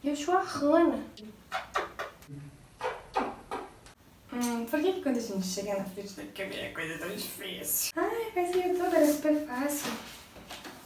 Eu sou a Hannah. Por que quando a gente chega na frente da câmera é coisa tão difícil? Ai, mas o YouTube era super fácil.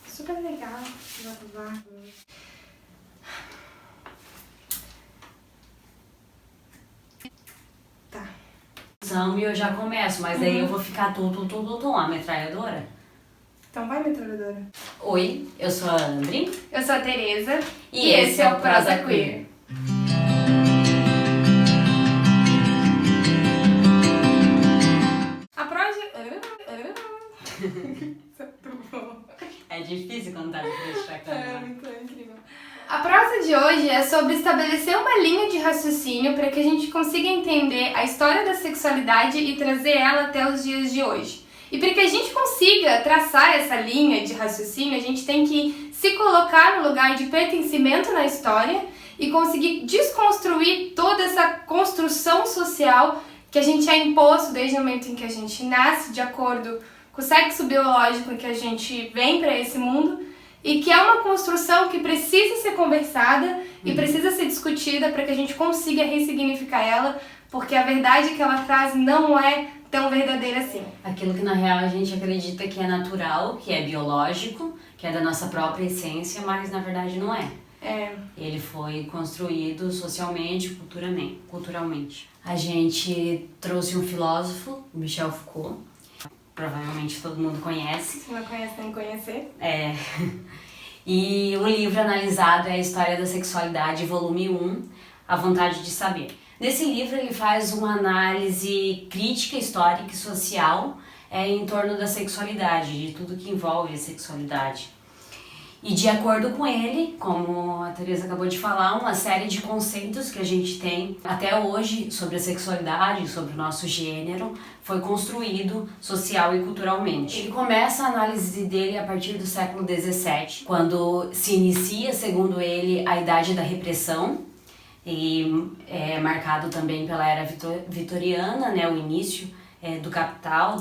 Super legal. Blá, blá, blá. Tá. E eu já começo, mas aí eu vou ficar a metralhadora. Então vai, metralhadora. Oi, eu sou a Andri. Eu sou a Tereza. E esse é o Prosa Queer. A prosa... É difícil quando tá de frente pra câmera. Muito incrível. A prosa de hoje é sobre estabelecer uma linha de raciocínio para que a gente consiga entender a história da sexualidade e trazer ela até os dias de hoje. E para que a gente consiga traçar essa linha de raciocínio, a gente tem que se colocar no lugar de pertencimento na história e conseguir desconstruir toda essa construção social que a gente é imposto desde o momento em que a gente nasce, de acordo com o sexo biológico em que a gente vem para esse mundo, e que é uma construção que precisa ser conversada e precisa ser discutida para que a gente consiga ressignificar ela, porque a verdade que ela traz não é tão verdadeira assim. Aquilo que na real a gente acredita que é natural, que é biológico, que é da nossa própria essência, mas na verdade não é. Ele foi construído socialmente, culturalmente. A gente trouxe um filósofo, Michel Foucault, provavelmente todo mundo conhece. Se não conhece, tem que conhecer. E o livro analisado é a História da Sexualidade, volume 1, A Vontade de Saber. Nesse livro ele faz uma análise crítica, histórica e social em torno da sexualidade, de tudo que envolve a sexualidade. E de acordo com ele, como a Tereza acabou de falar, uma série de conceitos que a gente tem até hoje sobre a sexualidade, sobre o nosso gênero, foi construído social e culturalmente. Ele começa a análise dele a partir do século XVII, quando se inicia, segundo ele, a Idade da Repressão, e é marcado também pela Era Vitoriana, né, o início do capital.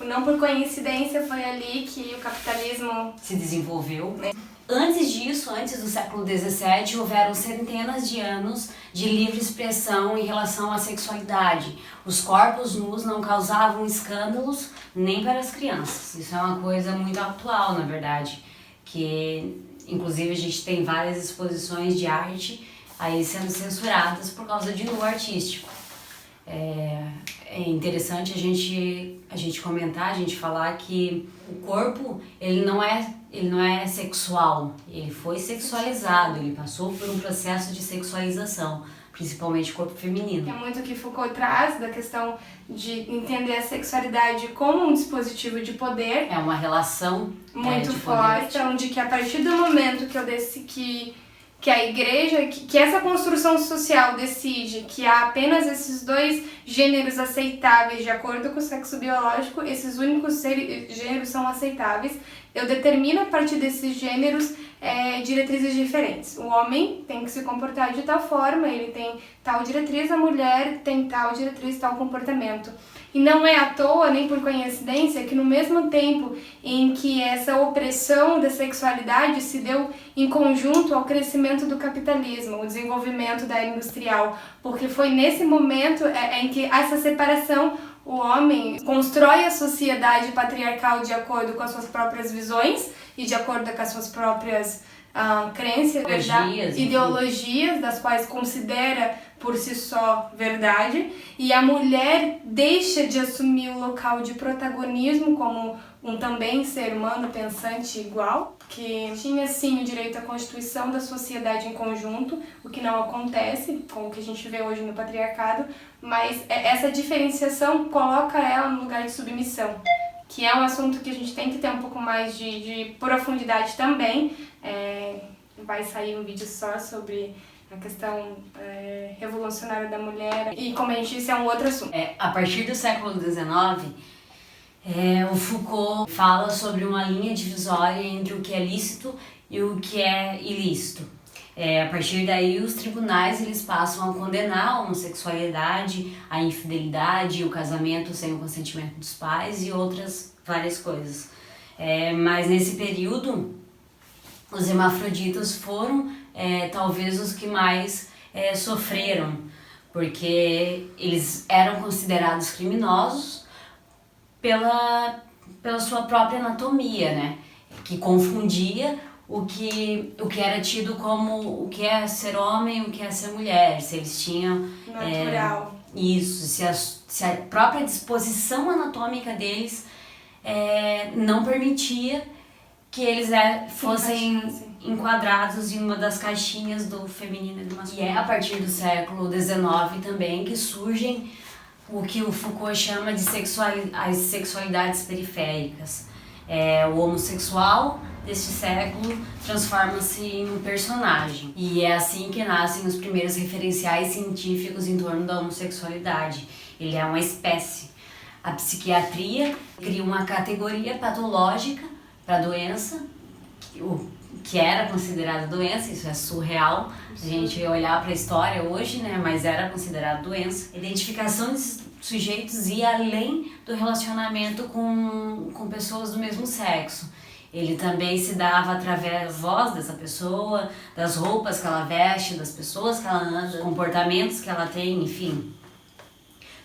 Não por coincidência foi ali que o capitalismo se desenvolveu. Antes disso, antes do século XVII, houveram centenas de anos de livre expressão em relação à sexualidade. Os corpos nus não causavam escândalos nem para as crianças. Isso é uma coisa muito atual, na verdade, que inclusive a gente tem várias exposições de arte aí sendo censuradas por causa de nu artístico. É interessante a gente comentar, a gente falar que o corpo ele não é sexual, ele foi sexualizado, ele passou por um processo de sexualização, principalmente o corpo feminino. É muito o que Foucault traz da questão de entender a sexualidade como um dispositivo de poder. É uma relação muito de forte, poder. Onde que a partir do momento que eu que a igreja, que essa construção social decide que há apenas esses dois gêneros aceitáveis de acordo com o sexo biológico, esses únicos gêneros são aceitáveis, eu determino a partir desses gêneros diretrizes diferentes. O homem tem que se comportar de tal forma, ele tem tal diretriz, a mulher tem tal diretriz, tal comportamento. E não é à toa, nem por coincidência, que no mesmo tempo em que essa opressão da sexualidade se deu em conjunto ao crescimento do capitalismo, o desenvolvimento da era industrial, porque foi nesse momento em que essa separação, o homem constrói a sociedade patriarcal de acordo com as suas próprias visões e de acordo com as suas próprias crenças, ideologias, das quais considera por si só verdade, e a mulher deixa de assumir o local de protagonismo como um também ser humano pensante igual, que tinha sim o direito à constituição da sociedade em conjunto, o que não acontece com o que a gente vê hoje no patriarcado, mas essa diferenciação coloca ela no lugar de submissão, que é um assunto que a gente tem que ter um pouco mais de profundidade também. Vai sair um vídeo só sobre a questão revolucionária da mulher, e como a gente disse, é um outro assunto. A partir do século XIX, o Foucault fala sobre uma linha divisória entre o que é lícito e o que é ilícito. A partir daí, os tribunais eles passam a condenar a homossexualidade, a infidelidade, o casamento sem o consentimento dos pais e outras várias coisas. Mas nesse período, os hermafroditas foram talvez os que mais sofreram, porque eles eram considerados criminosos pela sua própria anatomia, né? Que confundia o que era tido como o que é ser homem e o que é ser mulher, se eles tinham... Natural. Isso, se a própria disposição anatômica deles não permitia que eles fossem enquadrados em uma das caixinhas do feminino e do masculino. E é a partir do século XIX também que surgem o que o Foucault chama de as sexualidades periféricas. O homossexual deste século transforma-se em um personagem. E é assim que nascem os primeiros referenciais científicos em torno da homossexualidade. Ele é uma espécie. A psiquiatria cria uma categoria patológica para a doença, que era considerada doença, isso é surreal, a gente olhar para a história hoje, né, mas era considerado doença. Identificação desses sujeitos ia além do relacionamento com pessoas do mesmo sexo. Ele também se dava através da voz dessa pessoa, das roupas que ela veste, das pessoas que ela anda, comportamentos que ela tem, enfim.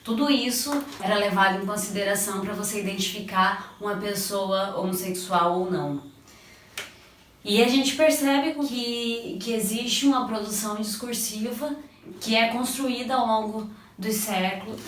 Tudo isso era levado em consideração para você identificar uma pessoa homossexual ou não. E a gente percebe que existe uma produção discursiva que é construída ao longo dos séculos,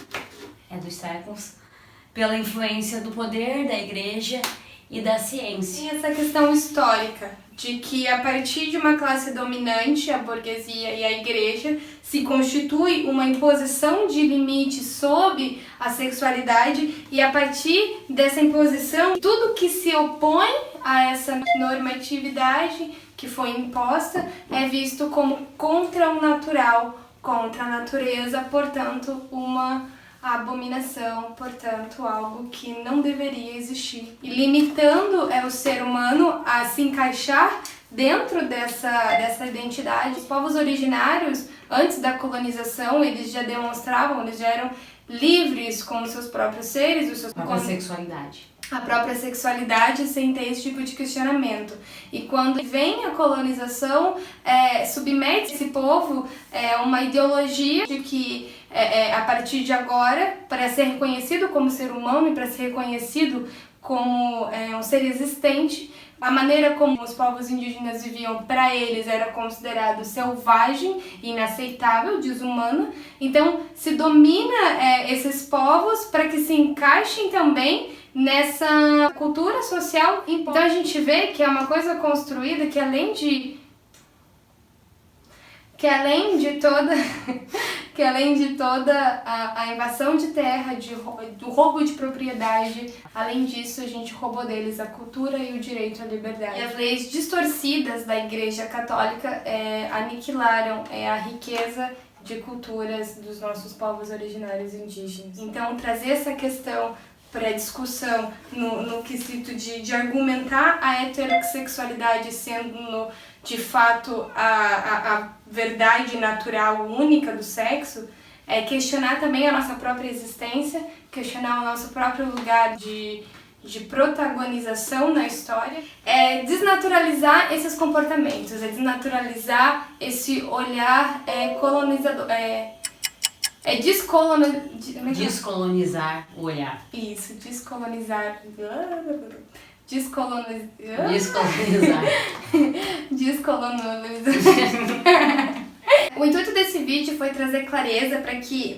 pela influência do poder da igreja e da ciência. E essa questão histórica de que a partir de uma classe dominante, a burguesia e a igreja, se constitui uma imposição de limites sobre a sexualidade, e a partir dessa imposição, tudo que se opõe a essa normatividade que foi imposta é visto como contra o natural, contra a natureza, portanto uma abominação, portanto algo que não deveria existir. E limitando o ser humano a se encaixar dentro dessa identidade. Os povos originários, antes da colonização, eles já demonstravam, eles já eram livres com os seus próprios seres, com a sexualidade. A própria sexualidade, sem ter esse tipo de questionamento. E quando vem a colonização, submete esse povo uma ideologia de que a partir de agora, para ser reconhecido como ser humano e para ser reconhecido como um ser existente, a maneira como os povos indígenas viviam, para eles, era considerado selvagem, inaceitável, desumano. Então, se domina esses povos para que se encaixem também nessa cultura social. Então, a gente vê que é uma coisa construída que além de toda a invasão de terra, do roubo de propriedade, além disso a gente roubou deles a cultura e o direito à liberdade. E as leis distorcidas da Igreja Católica aniquilaram a riqueza de culturas dos nossos povos originários indígenas. Então, trazer essa questão para discussão no quesito de argumentar a heterossexualidade sendo de fato a verdade natural única do sexo, questionar também a nossa própria existência, questionar o nosso próprio lugar de protagonização na história, desnaturalizar esses comportamentos, desnaturalizar esse olhar colonizador, descolonizar o olhar. Isso, descolonizar. Descolonizar. O intuito desse vídeo foi trazer clareza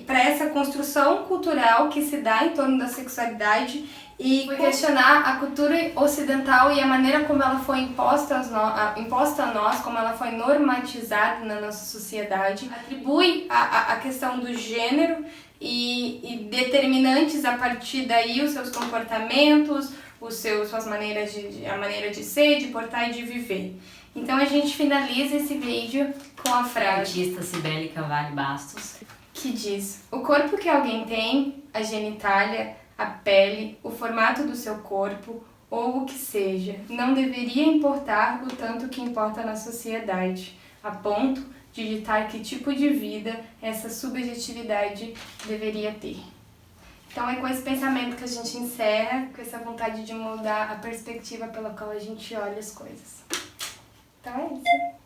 para essa construção cultural que se dá em torno da sexualidade e questionar a cultura ocidental e a maneira como ela foi imposta a nós, como ela foi normatizada na nossa sociedade. Atribui a questão do gênero e determinantes a partir daí os seus comportamentos, suas maneiras a maneira de ser, de portar e de viver. Então a gente finaliza esse vídeo com a frase artista Cibele Cavalli Bastos, que diz: o corpo que alguém tem, a genitália, a pele, o formato do seu corpo ou o que seja, não deveria importar o tanto que importa na sociedade, a ponto de ditar que tipo de vida essa subjetividade deveria ter. Então é com esse pensamento que a gente encerra, com essa vontade de mudar a perspectiva pela qual a gente olha as coisas. Então é isso.